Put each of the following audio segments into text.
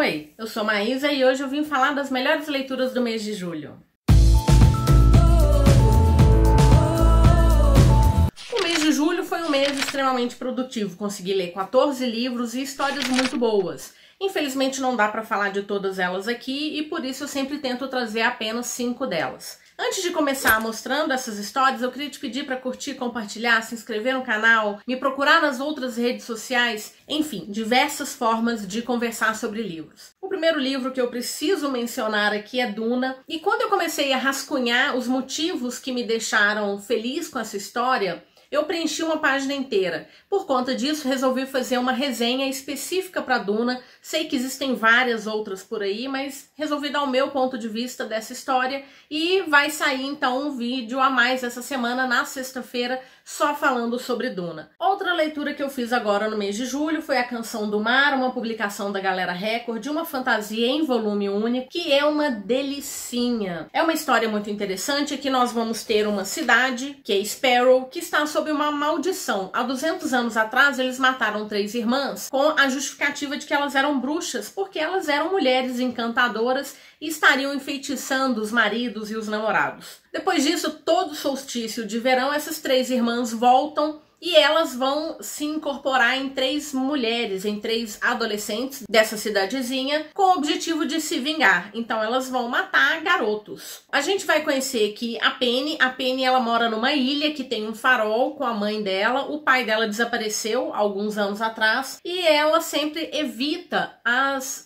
Oi, eu sou Maísa e hoje eu vim falar das melhores leituras do mês de julho. O mês de julho foi um mês extremamente produtivo, consegui ler 14 livros e histórias muito boas. Infelizmente não dá para falar de todas elas aqui e por isso eu sempre tento trazer apenas 5 delas. Antes de começar mostrando essas histórias, eu queria te pedir para curtir, compartilhar, se inscrever no canal, me procurar nas outras redes sociais, enfim, diversas formas de conversar sobre livros. O primeiro livro que eu preciso mencionar aqui é Duna, e quando eu comecei a rascunhar os motivos que me deixaram feliz com essa história, eu preenchi uma página inteira. Por conta disso, resolvi fazer uma resenha específica para Duna. Sei que existem várias outras por aí, mas resolvi dar o meu ponto de vista dessa história e vai sair então um vídeo a mais essa semana, na sexta-feira, só falando sobre Duna. Outra leitura que eu fiz agora no mês de julho foi A Canção do Mar, uma publicação da Galera Record, uma fantasia em volume único, que é uma delicinha. É uma história muito interessante, que nós vamos ter uma cidade, que é Sparrow, que está sob uma maldição. Há 200 anos atrás, eles mataram 3 irmãs com a justificativa de que elas eram bruxas, porque elas eram mulheres encantadoras e estariam enfeitiçando os maridos e os namorados. Depois disso, todo solstício de verão, essas 3 irmãs voltam e elas vão se incorporar em 3 mulheres, em 3 adolescentes dessa cidadezinha, com o objetivo de se vingar. Então elas vão matar garotos. A gente vai conhecer que a Penny ela mora numa ilha que tem um farol com a mãe dela. O pai dela desapareceu alguns anos atrás e ela sempre evita as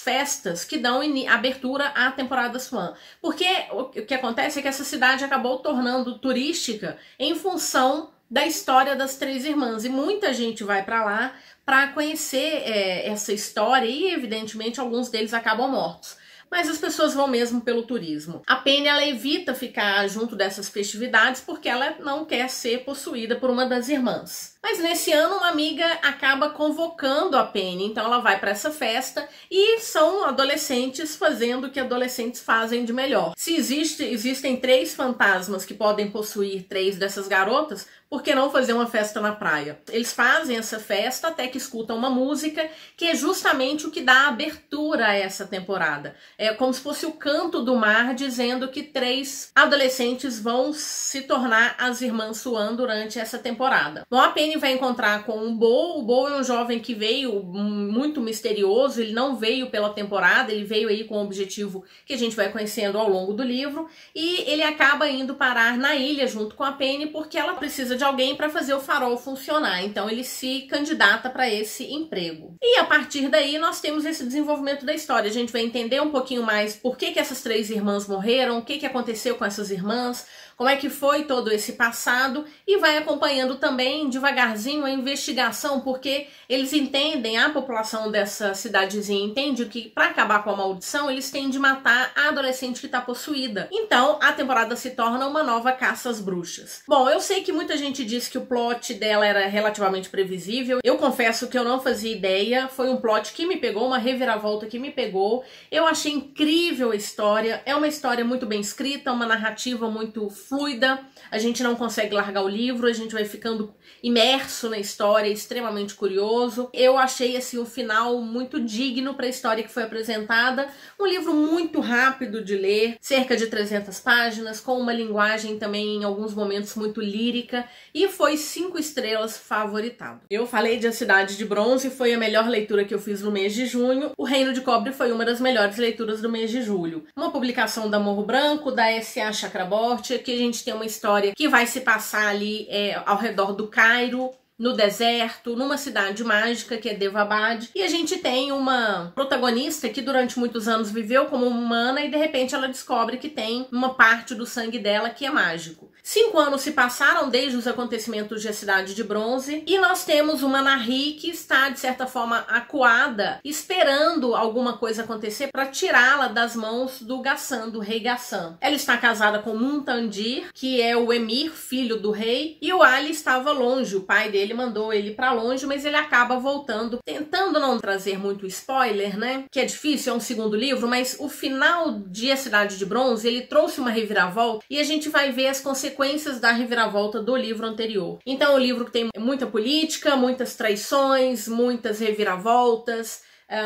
festas que dão abertura à temporada Swan. Porque o que acontece é que essa cidade acabou tornando turística em função da história das 3 irmãs, e muita gente vai para lá para conhecer essa história e, evidentemente, alguns deles acabam mortos. Mas as pessoas vão mesmo pelo turismo. A Penny, ela evita ficar junto dessas festividades porque ela não quer ser possuída por uma das irmãs. Mas nesse ano uma amiga acaba convocando a Penny, então ela vai para essa festa e são adolescentes fazendo o que adolescentes fazem de melhor. Se existem 3 fantasmas que podem possuir 3 dessas garotas, por que não fazer uma festa na praia? Eles fazem essa festa até que escutam uma música que é justamente o que dá abertura a essa temporada. É como se fosse o canto do mar dizendo que 3 adolescentes vão se tornar as irmãs Swan durante essa temporada. Bom, a Penny vai encontrar com o Bo. O Bo é um jovem que veio muito misterioso, ele não veio pela temporada, ele veio aí com um objetivo que a gente vai conhecendo ao longo do livro, e ele acaba indo parar na ilha junto com a Penny porque ela precisa de alguém para fazer o farol funcionar, então ele se candidata para esse emprego. E a partir daí nós temos esse desenvolvimento da história, a gente vai entender um pouquinho mais por que essas 3 irmãs morreram, o que aconteceu com essas irmãs, como é que foi todo esse passado, e vai acompanhando também devagarzinho a investigação, porque eles entendem, a população dessa cidadezinha entende que para acabar com a maldição eles têm de matar a adolescente que está possuída. Então a temporada se torna uma nova caça às bruxas. Bom, eu sei que muita gente disse que o plot dela era relativamente previsível, eu confesso que eu não fazia ideia, foi um plot que me pegou, uma reviravolta que me pegou. Eu achei incrível a história, é uma história muito bem escrita, uma narrativa muito fluida, a gente não consegue largar o livro, a gente vai ficando imerso na história, extremamente curioso. Eu achei assim um final muito digno para a história que foi apresentada, um livro muito rápido de ler, cerca de 300 páginas, com uma linguagem também em alguns momentos muito lírica, e foi 5 estrelas, favoritado. Eu falei de A Cidade de Bronze, foi a melhor leitura que eu fiz no mês de junho. O Reino de Cobre foi uma das melhores leituras do mês de julho. Uma publicação da Morro Branco, da S.A. Chakraborty, que a gente tem uma história que vai se passar ali ao redor do Cairo, no deserto, numa cidade mágica que é Devabad, e a gente tem uma protagonista que durante muitos anos viveu como humana e de repente ela descobre que tem uma parte do sangue dela que é mágico. 5 anos se passaram desde os acontecimentos de A Cidade de Bronze e nós temos uma Nahri que está de certa forma acuada, esperando alguma coisa acontecer para tirá-la das mãos do Ghassan, do rei Ghassan. Ela está casada com Muntandir, que é o emir, filho do rei, e o Ali estava longe, o pai dele mandou ele para longe, mas ele acaba voltando, tentando não trazer muito spoiler, né? Que é difícil, é um segundo livro, mas o final de A Cidade de Bronze, ele trouxe uma reviravolta e a gente vai ver as consequências da reviravolta do livro anterior. Então, o livro tem muita política, muitas traições, muitas reviravoltas,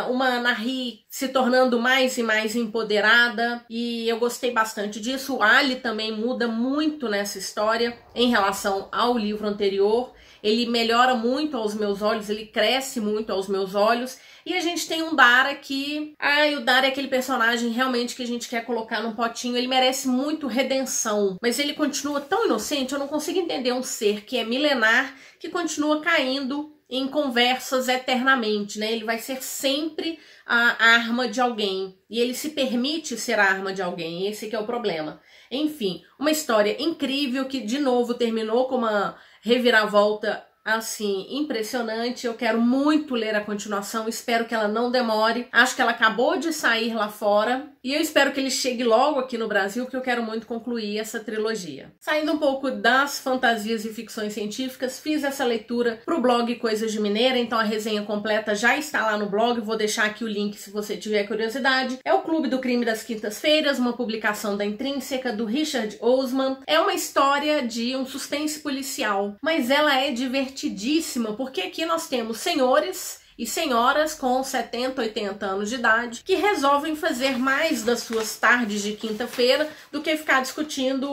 uma Nahri se tornando mais e mais empoderada, e eu gostei bastante disso. O Ali também muda muito nessa história em relação ao livro anterior. Ele melhora muito aos meus olhos, ele cresce muito aos meus olhos. E a gente tem um Dara que... o Dara é aquele personagem realmente que a gente quer colocar num potinho. Ele merece muito redenção, mas ele continua tão inocente. Eu não consigo entender um ser que é milenar, que continua caindo em conversas eternamente, né? Ele vai ser sempre a arma de alguém. E ele se permite ser a arma de alguém. Esse que é o problema. Enfim, uma história incrível que, de novo, terminou com uma reviravolta assim, impressionante. Eu quero muito ler a continuação, espero que ela não demore. Acho que ela acabou de sair lá fora e eu espero que ele chegue logo aqui no Brasil, porque eu quero muito concluir essa trilogia. Saindo um pouco das fantasias e ficções científicas, fiz essa leitura pro blog Coisas de Mineira, então a resenha completa já está lá no blog, vou deixar aqui o link se você tiver curiosidade. É o Clube do Crime das Quintas-Feiras, uma publicação da Intrínseca, do Richard Osman. É uma história de um suspense policial, mas ela é divertidíssima, porque aqui nós temos senhores e senhoras com 70, 80 anos de idade que resolvem fazer mais das suas tardes de quinta-feira do que ficar discutindo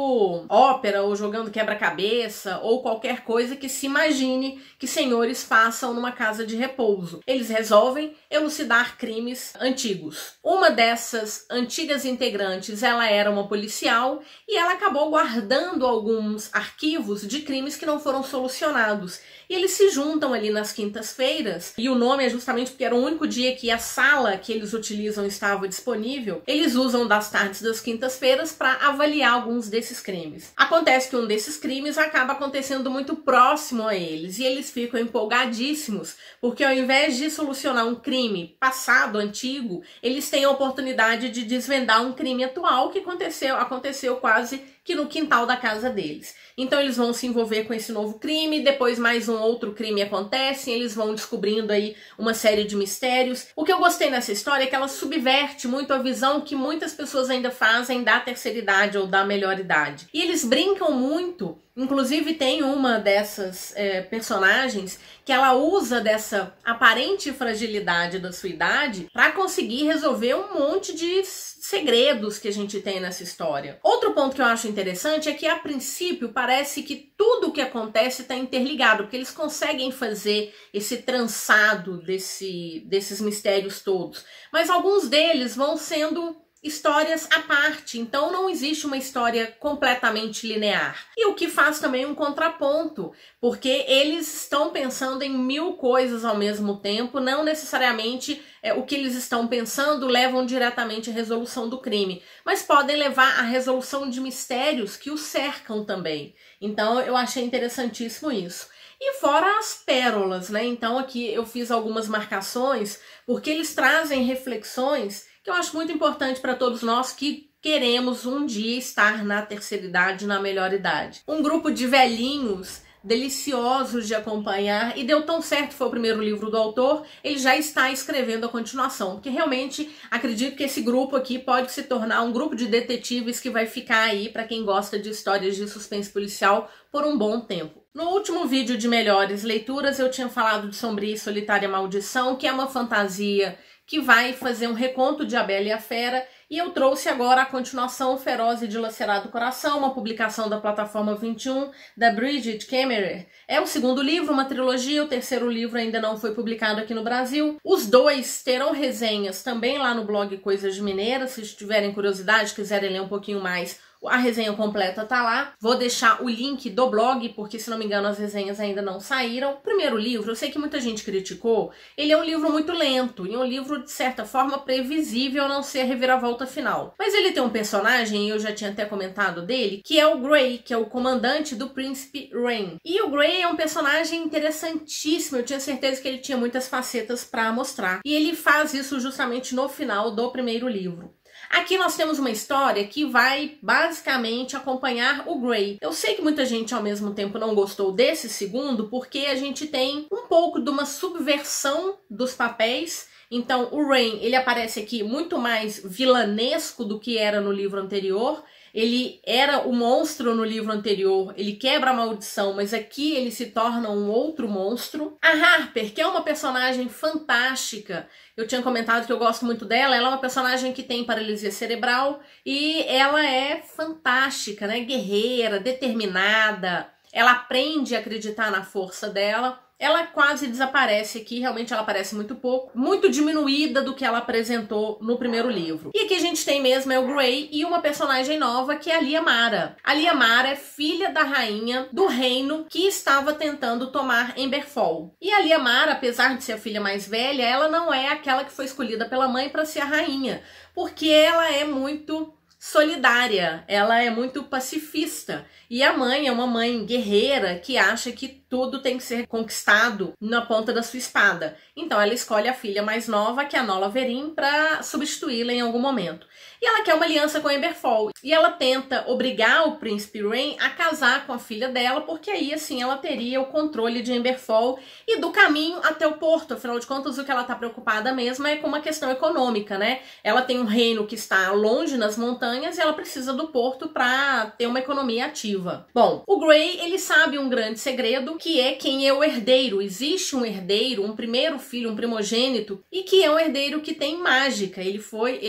ópera ou jogando quebra-cabeça ou qualquer coisa que se imagine que senhores façam numa casa de repouso. Eles resolvem elucidar crimes antigos. Uma dessas antigas integrantes, ela era uma policial e ela acabou guardando alguns arquivos de crimes que não foram solucionados. E eles se juntam ali nas quintas-feiras, e o nome é justamente porque era o único dia que a sala que eles utilizam estava disponível. Eles usam das tardes das quintas-feiras para avaliar alguns desses crimes. Acontece que um desses crimes acaba acontecendo muito próximo a eles, e eles ficam empolgadíssimos, porque ao invés de solucionar um crime passado, antigo, eles têm a oportunidade de desvendar um crime atual que aconteceu quase que no quintal da casa deles. Então eles vão se envolver com esse novo crime, depois mais um outro crime acontece, eles vão descobrindo aí uma série de mistérios. O que eu gostei nessa história é que ela subverte muito a visão que muitas pessoas ainda fazem da terceira idade ou da melhor idade. E eles brincam muito, inclusive tem uma dessas personagens que ela usa dessa aparente fragilidade da sua idade para conseguir resolver um monte de segredos que a gente tem nessa história. Outro ponto que eu acho interessante é que, a princípio, parece que tudo o que acontece está interligado, porque eles conseguem fazer esse trançado desses mistérios todos. Mas alguns deles vão sendo histórias à parte, então não existe uma história completamente linear. E o que faz também um contraponto, porque eles estão pensando em 1000 coisas ao mesmo tempo, não necessariamente o que eles estão pensando levam diretamente à resolução do crime, mas podem levar à resolução de mistérios que os cercam também. Então eu achei interessantíssimo isso. E fora as pérolas, né? Então aqui eu fiz algumas marcações, porque eles trazem reflexões que eu acho muito importante para todos nós que queremos um dia estar na terceira idade, na melhor idade. Um grupo de velhinhos deliciosos de acompanhar, e deu tão certo, foi o primeiro livro do autor, ele já está escrevendo a continuação, porque realmente acredito que esse grupo aqui pode se tornar um grupo de detetives que vai ficar aí para quem gosta de histórias de suspense policial por um bom tempo. No último vídeo de melhores leituras eu tinha falado de Sombria e Solitária Maldição, que é uma fantasia que vai fazer um reconto de A Bela e a Fera, e eu trouxe agora a continuação Feroz e Dilacerado Coração, uma publicação da Plataforma 21, da Bridget Kemmerer. É o segundo livro, uma trilogia, o terceiro livro ainda não foi publicado aqui no Brasil. Os dois terão resenhas também lá no blog Coisas de Mineira, se tiverem curiosidade, quiserem ler um pouquinho mais, a resenha completa tá lá. Vou deixar o link do blog, porque se não me engano as resenhas ainda não saíram. O primeiro livro, eu sei que muita gente criticou, ele é um livro muito lento, e um livro de certa forma previsível, a não ser a reviravolta final. Mas ele tem um personagem, e eu já tinha até comentado dele, que é o Grey, que é o comandante do Príncipe Rain. E o Grey é um personagem interessantíssimo, eu tinha certeza que ele tinha muitas facetas para mostrar. E ele faz isso justamente no final do primeiro livro. Aqui nós temos uma história que vai basicamente acompanhar o Grey. Eu sei que muita gente ao mesmo tempo não gostou desse segundo, porque a gente tem um pouco de uma subversão dos papéis. Então o Rain, ele aparece aqui muito mais vilanesco do que era no livro anterior. Ele era o monstro no livro anterior, ele quebra a maldição, mas aqui ele se torna um outro monstro. A Harper, que é uma personagem fantástica, eu tinha comentado que eu gosto muito dela, ela é uma personagem que tem paralisia cerebral e ela é fantástica, né? Guerreira, determinada, ela aprende a acreditar na força dela. Ela quase desaparece aqui, realmente ela aparece muito pouco, muito diminuída do que ela apresentou no primeiro livro. E aqui a gente tem mesmo o Grey e uma personagem nova que é a Liamara. A Liamara é filha da rainha do reino que estava tentando tomar Emberfall. E a Liamara, apesar de ser a filha mais velha, ela não é aquela que foi escolhida pela mãe para ser a rainha, porque ela é muito solidária, ela é muito pacifista. E a mãe é uma mãe guerreira que acha que tudo tem que ser conquistado na ponta da sua espada. Então ela escolhe a filha mais nova, que é a Nola Verin, para substituí-la em algum momento. E ela quer uma aliança com Emberfall. E ela tenta obrigar o príncipe Rain a casar com a filha dela, porque aí assim ela teria o controle de Emberfall e do caminho até o porto. Afinal de contas, o que ela está preocupada mesmo é com uma questão econômica, né? Ela tem um reino que está longe nas montanhas e ela precisa do porto para ter uma economia ativa. Bom, o Grey, ele sabe um grande segredo, que é quem é o herdeiro. Existe um herdeiro, um primeiro filho, um primogênito, e que é um herdeiro que tem mágica. Ele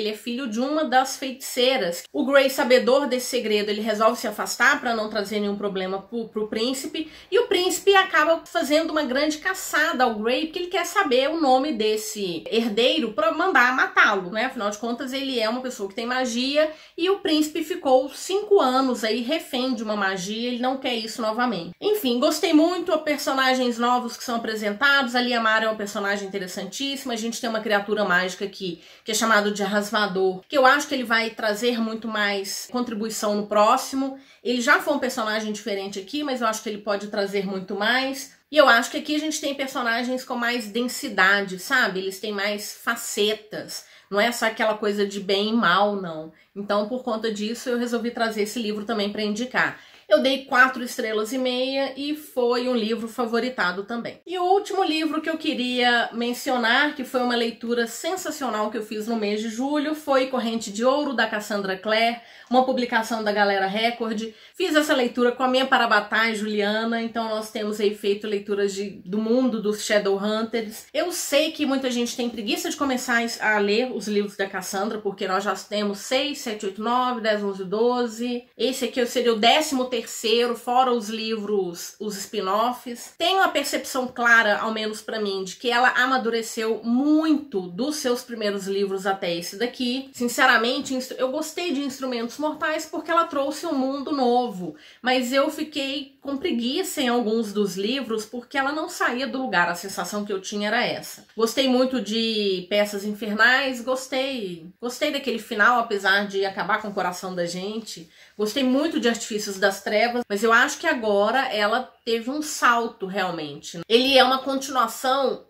é filho de uma das feiticeiras. O Grey, sabedor desse segredo, ele resolve se afastar para não trazer nenhum problema pro príncipe, e o príncipe acaba fazendo uma grande caçada ao Grey, porque ele quer saber o nome desse herdeiro para mandar matá-lo, né? Afinal de contas, ele é uma pessoa que tem magia, e o príncipe ficou 5 anos aí refém de uma magia, ele não quer isso novamente. Enfim, gostei muito, personagens novos que são apresentados. A Liamara é uma personagem interessantíssima. A gente tem uma criatura mágica aqui, que é chamado de Rasvador, que eu acho que ele vai trazer muito mais contribuição no próximo. Ele já foi um personagem diferente aqui, mas eu acho que ele pode trazer muito mais. E eu acho que aqui a gente tem personagens com mais densidade, sabe? Eles têm mais facetas. Não é só aquela coisa de bem e mal, não. Então, por conta disso, eu resolvi trazer esse livro também para indicar. Eu dei 4,5 estrelas e foi um livro favoritado também. E o último livro que eu queria mencionar, que foi uma leitura sensacional que eu fiz no mês de julho, foi Corrente de Ouro, da Cassandra Clare, uma publicação da Galera Record. Fiz essa leitura com a minha Parabatá, Juliana, então nós temos aí feito leituras do mundo dos Shadowhunters. Eu sei que muita gente tem preguiça de começar a ler os livros da Cassandra, porque nós já temos 6, 7, 8, 9, 10, 11, 12. Esse aqui seria o 13º, fora os livros, os spin-offs. Tenho a percepção clara, ao menos pra mim, de que ela amadureceu muito dos seus primeiros livros até esse daqui. Sinceramente, eu gostei de Instrumentos Mortais porque ela trouxe um mundo novo, mas eu fiquei com preguiça em alguns dos livros porque ela não saía do lugar. A sensação que eu tinha era essa. Gostei muito de Peças Infernais, gostei daquele final, apesar de acabar com o coração da gente. Gostei muito de Artifícios das Trevas, mas eu acho que agora ela teve um salto realmente. Ele é uma continuação,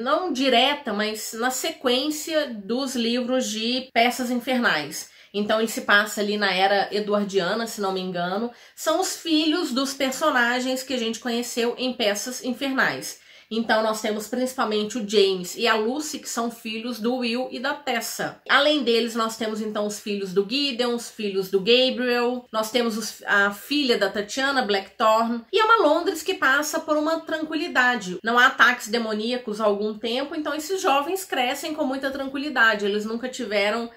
não direta, mas na sequência dos livros de Peças Infernais. Então ele se passa ali na era eduardiana, se não me engano. São os filhos dos personagens que a gente conheceu em Peças Infernais. Então nós temos principalmente o James e a Lucy, que são filhos do Will e da Tessa. Além deles, nós temos então os filhos do Gideon, os filhos do Gabriel, nós temos a filha da Tatiana, Blackthorn, e é uma Londres que passa por uma tranquilidade. Não há ataques demoníacos há algum tempo, então esses jovens crescem com muita tranquilidade, eles nunca tiveram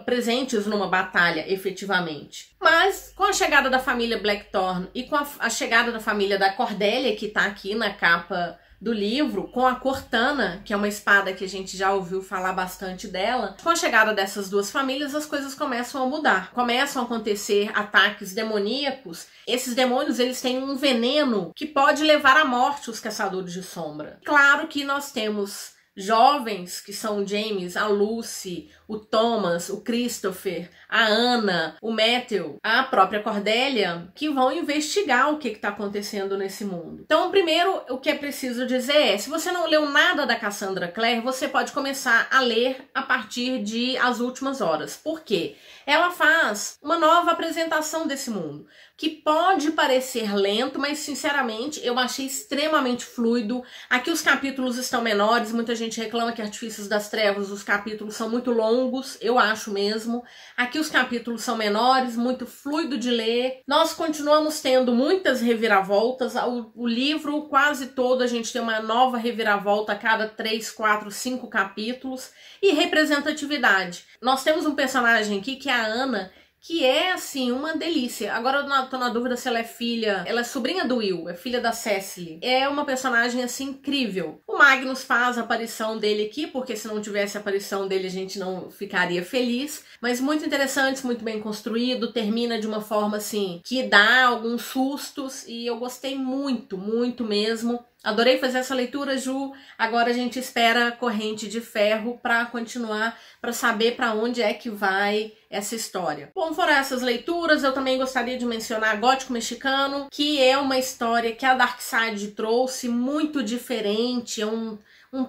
presentes numa batalha, efetivamente. Mas com a chegada da família Blackthorn e com a chegada da família da Cordelia, que tá aqui na capa do livro, com a Cortana, que é uma espada que a gente já ouviu falar bastante dela, com a chegada dessas duas famílias, as coisas começam a mudar. Começam a acontecer ataques demoníacos. Esses demônios, eles têm um veneno que pode levar à morte os caçadores de sombra. Claro que nós temos jovens que são o James, a Lucy, o Thomas, o Christopher, a Anna, o Matthew, a própria Cordelia, que vão investigar o que está acontecendo nesse mundo. Então, primeiro, o que é preciso dizer é, se você não leu nada da Cassandra Clare, você pode começar a ler a partir de As Últimas Horas. Por quê? Ela faz uma nova apresentação desse mundo. que pode parecer lento, mas sinceramente eu achei extremamente fluido. Aqui os capítulos estão menores, muita gente reclama que Artifícios das Trevas, os capítulos são muito longos, eu acho mesmo. Aqui os capítulos são menores, muito fluido de ler. Nós continuamos tendo muitas reviravoltas, o livro quase todo a gente tem uma nova reviravolta a cada 3, 4, 5 capítulos. E representatividade. Nós temos um personagem aqui que é a Ana, que é, assim, uma delícia. Agora eu tô na dúvida se ela é filha... Ela é sobrinha do Will, é filha da Cecily. É uma personagem, assim, incrível. O Magnus faz a aparição dele aqui, porque se não tivesse a aparição dele a gente não ficaria feliz. Mas muito interessante, muito bem construído, termina de uma forma, assim, que dá alguns sustos. E eu gostei muito, muito mesmo. Adorei fazer essa leitura, Ju. Agora a gente espera a Corrente de Ferro para continuar, para saber para onde é que vai essa história. Bom, foram essas leituras. Eu também gostaria de mencionar Gótico Mexicano, que é uma história que a Darkside trouxe, muito diferente, é um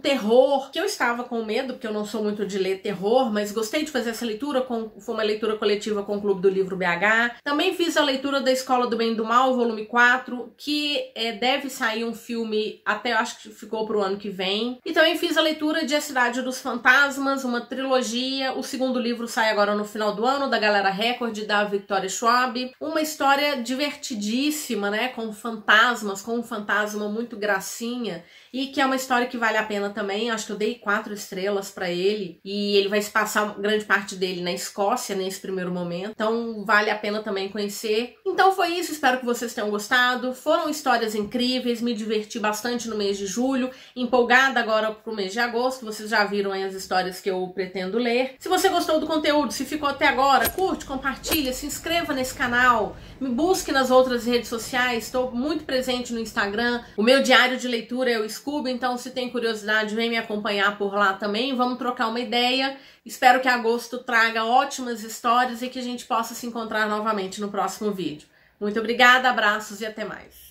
terror, que eu estava com medo, porque eu não sou muito de ler terror, mas gostei de fazer essa leitura, foi uma leitura coletiva com o Clube do Livro BH. Também fiz a leitura da Escola do Bem e do Mal, volume 4, que deve sair um filme, até acho que ficou pro ano que vem. E também fiz a leitura de A Cidade dos Fantasmas, uma trilogia, o segundo livro sai agora no final do ano, da Galera Record, da Victoria Schwab. Uma história divertidíssima, né, com fantasmas, com um fantasma muito gracinha, e que é uma história que vale a pena também. Acho que eu dei 4 estrelas pra ele, e ele vai se passar grande parte dele na Escócia nesse primeiro momento, então vale a pena também conhecer. Então foi isso, espero que vocês tenham gostado. Foram histórias incríveis, me diverti bastante no mês de julho, empolgada agora pro mês de agosto. Vocês já viram aí as histórias que eu pretendo ler. Se você gostou do conteúdo, se ficou até agora, curte, compartilha, se inscreva nesse canal, me busque nas outras redes sociais, estou muito presente no Instagram, o meu diário de leitura é o Scooby, então se tem curiosidade, vem me acompanhar por lá também, vamos trocar uma ideia. Espero que agosto traga ótimas histórias e que a gente possa se encontrar novamente no próximo vídeo. Muito obrigada, abraços e até mais.